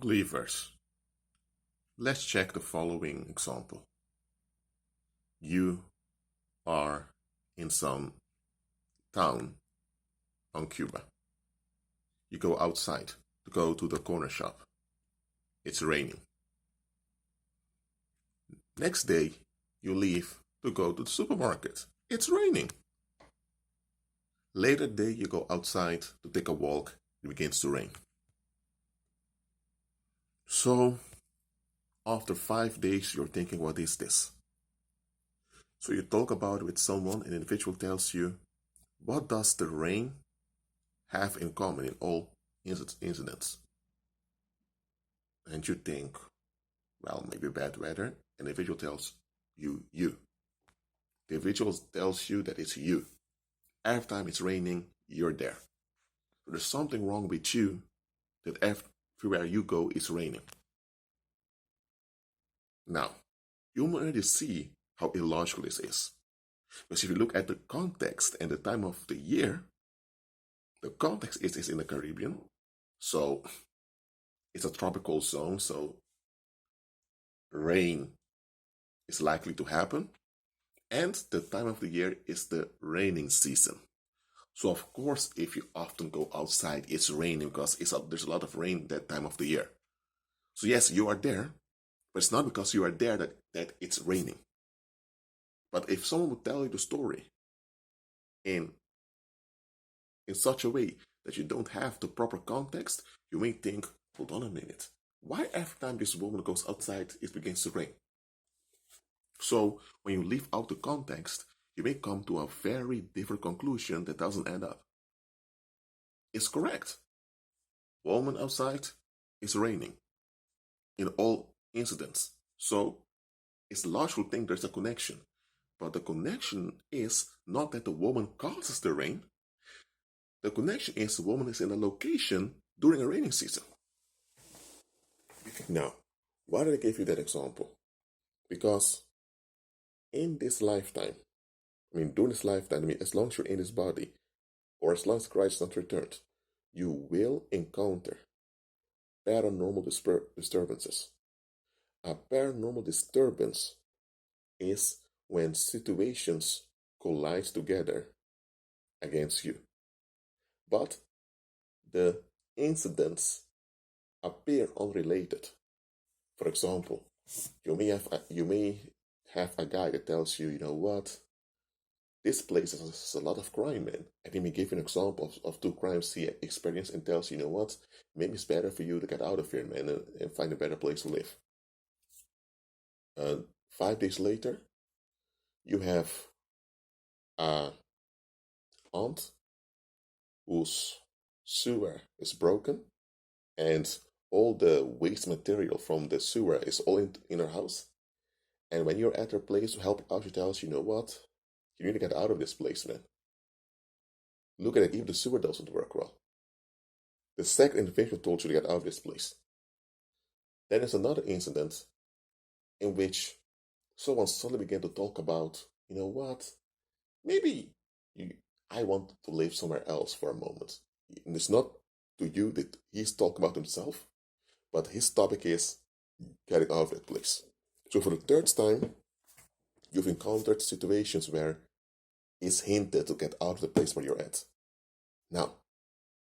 Believers, let's check the following example. You are in some town on Cuba. You go outside to go to the corner shop. It's raining. Next day, you leave to go to the supermarket. It's raining. Later day, you go outside to take a walk. It begins to rain. So, after 5 days, you're thinking, what is this? So you talk about it with someone, an individual tells you, what does the rain have in common in all incidents? And you think, well, maybe bad weather. An individual tells you. The individual tells you that it's you. Every time it's raining, you're there. So there's something wrong with you that everywhere you go, it's raining. Now, you already see how illogical this is. Because if you look at the context and the time of the year, the context is in the Caribbean. So it's a tropical zone, so rain is likely to happen. And the time of the year is the raining season. So of course, if you often go outside, it's raining because there's a lot of rain that time of the year. So yes, you are there, but it's not because you are there that it's raining. But if someone would tell you the story in such a way that you don't have the proper context, you may think, hold on a minute, why every time this woman goes outside, it begins to rain? So when you leave out the context, you may come to a very different conclusion that doesn't add up. It's correct. Woman outside, it's raining in all incidents. So it's logical to think there's a connection. But the connection is not that the woman causes the rain. The connection is the woman is in a location during a raining season. Now, why did I give you that example? Because in this lifetime, during this lifetime, as long as you're in this body, or as long as Christ is not returned, you will encounter paranormal disturbances. A paranormal disturbance is when situations collide together against you. But the incidents appear unrelated. For example, you may have a guy that tells you, you know what, this place has a lot of crime, man. And he may give you an example of 2 crimes he experienced and tells you, you know what, maybe it's better for you to get out of here, man, and find a better place to live. 5 days later, you have a aunt whose sewer is broken and all the waste material from the sewer is all in her house. And when you're at her place to help out, she tells you, you know what? You need to get out of this place, man. Look at it, even the sewer doesn't work well. The second individual told you to get out of this place. Then there's another incident in which someone suddenly began to talk about, you know what? Maybe I want to live somewhere else for a moment. And it's not to you that he's talking about himself, but his topic is getting out of that place. So for the third time, you've encountered situations where it's hinted to get out of the place where you're at. Now,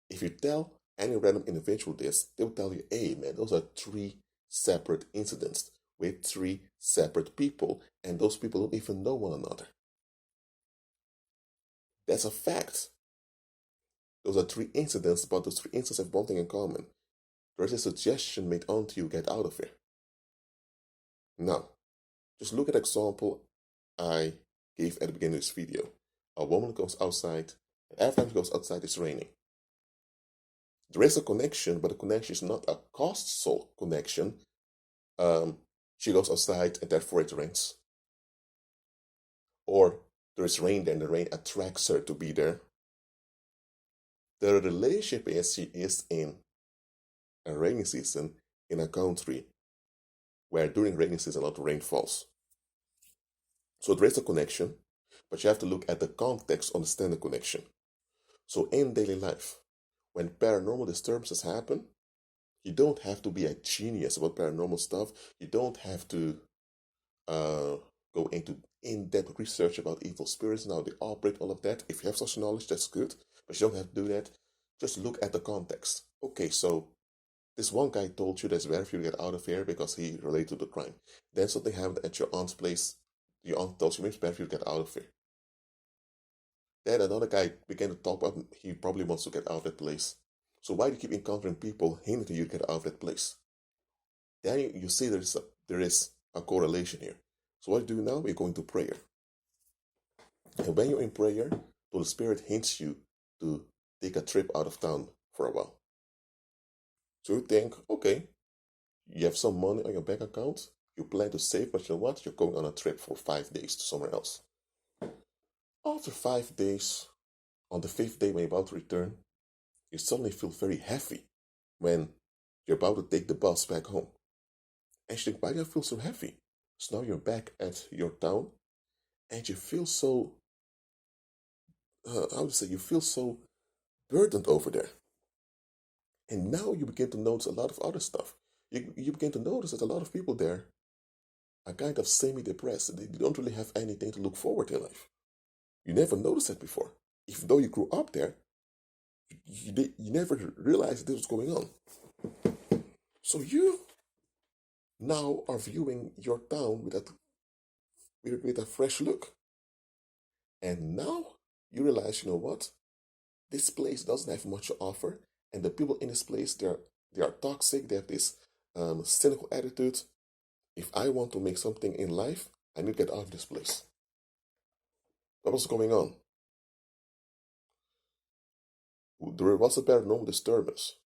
if you tell any random individual this, they'll tell you, hey man, those are 3 separate incidents with 3 separate people, and those people don't even know one another. That's a fact. Those are 3 incidents, but those 3 incidents have one thing in common. There's a suggestion made unto you, get out of here. Now, just look at the example I gave at the beginning of this video. A woman goes outside, and every time she goes outside, it's raining. There is a connection, but the connection is not a causal connection. She goes outside, and therefore it rains. Or there is rain there, and the rain attracts her to be there. The relationship is she is in a rainy season in a country where during rainy season a lot of rain falls. So there is a connection, but you have to look at the context to understand the connection. So in daily life, when paranormal disturbances happen, You don't have to be a genius about paranormal stuff. You don't have to uh, go into in-depth research about evil spirits and how they operate, all of that. If you have such knowledge, that's good, but you don't have to do that. Just look at the context. Okay, so this one guy told you there's better for you to get out of here because he related to the crime. Then something happened at your aunt's place. Your aunt told you maybe it's better for you to get out of here. Then another guy began to talk about he probably wants to get out of that place. So why do you keep encountering people hinting you to get out of that place? Then you see there is a correlation here. So what you do now? We're going to prayer. And when you're in prayer, the Holy Spirit hints you to take a trip out of town for a while. So you think, okay, you have some money on your bank account, you plan to save, but you know what? You're going on a trip for 5 days to somewhere else. After 5 days, on the fifth day when you're about to return, you suddenly feel very heavy when you're about to take the bus back home. And you think, why do I feel so heavy? So now you're back at your town and you feel so, I would say, you feel so burdened over there. And now you begin to notice a lot of other stuff. You begin to notice that a lot of people there are kind of semi-depressed. They don't really have anything to look forward to in life. You never noticed that before. Even though you grew up there, you never realized this was going on. So you now are viewing your town with a fresh look. And now you realize, you know what? This place doesn't have much to offer. And the people in this place, they are toxic. They have this cynical attitude. If I want to make something in life, I need to get out of this place. What was going on? There was a paranormal disturbance.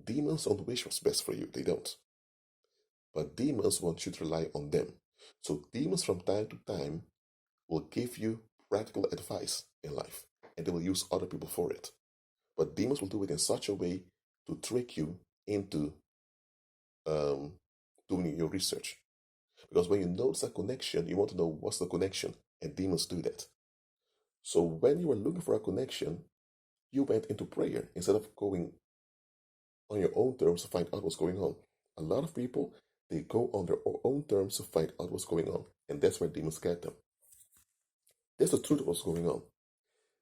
Demons don't wish what's best for you. They don't. But demons want you to rely on them. So demons from time to time will give you practical advice in life. And they will use other people for it. But demons will do it in such a way to trick you into um, doing your research. Because when you notice a connection, you want to know what's the connection. And demons do that. So when you were looking for a connection, you went into prayer instead of going on your own terms to find out what's going on. A lot of people, they go on their own terms to find out what's going on. And that's where demons get them. That's the truth of what's going on.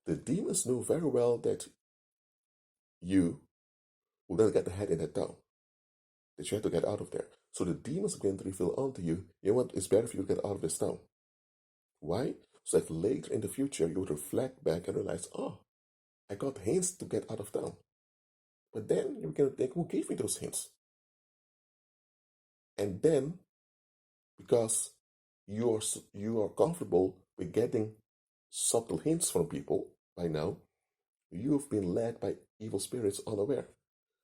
The demons knew very well that you will not get the head in that town. That you have to get out of there. So the demons begin to reveal onto you, you know what, it's better for you to get out of this town. Why? So that later in the future you would reflect back and realize, oh, I got hints to get out of town. But then you're going to think, who gave me those hints? And then, because you are comfortable with getting subtle hints from people by now, you've been led by evil spirits unaware.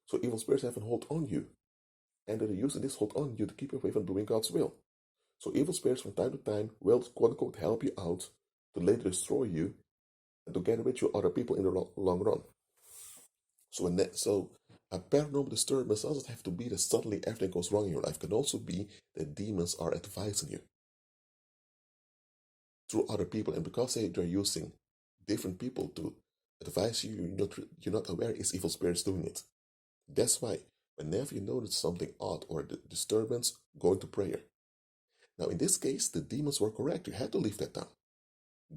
So evil spirits have a hold on you. And they're using this hold on you to keep you away from doing God's will. So evil spirits from time to time will, quote unquote, help you out to later destroy you and to get rid of other people in the long run. So a paranormal disturbance doesn't have to be that suddenly everything goes wrong in your life. It can also be that demons are advising you through other people, and because they're using different people to advise you, you're not aware it's evil spirits doing it. That's why whenever you notice something odd or a disturbance, go into prayer. Now, in this case, the demons were correct. You had to leave that town.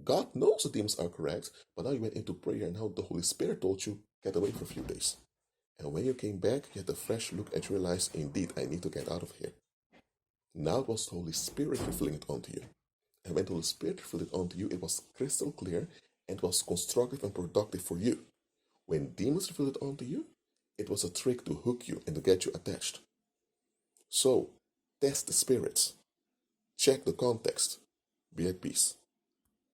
God knows the demons are correct, but now you went into prayer and now the Holy Spirit told you, get away for a few days. And when you came back, you had a fresh look and you realized, indeed, I need to get out of here. Now it was the Holy Spirit revealing it onto you. And when the Holy Spirit revealed it onto you, it was crystal clear and was constructive and productive for you. When demons revealed it onto you, it was a trick to hook you and to get you attached. So, test the spirits. Check the context. Be at peace.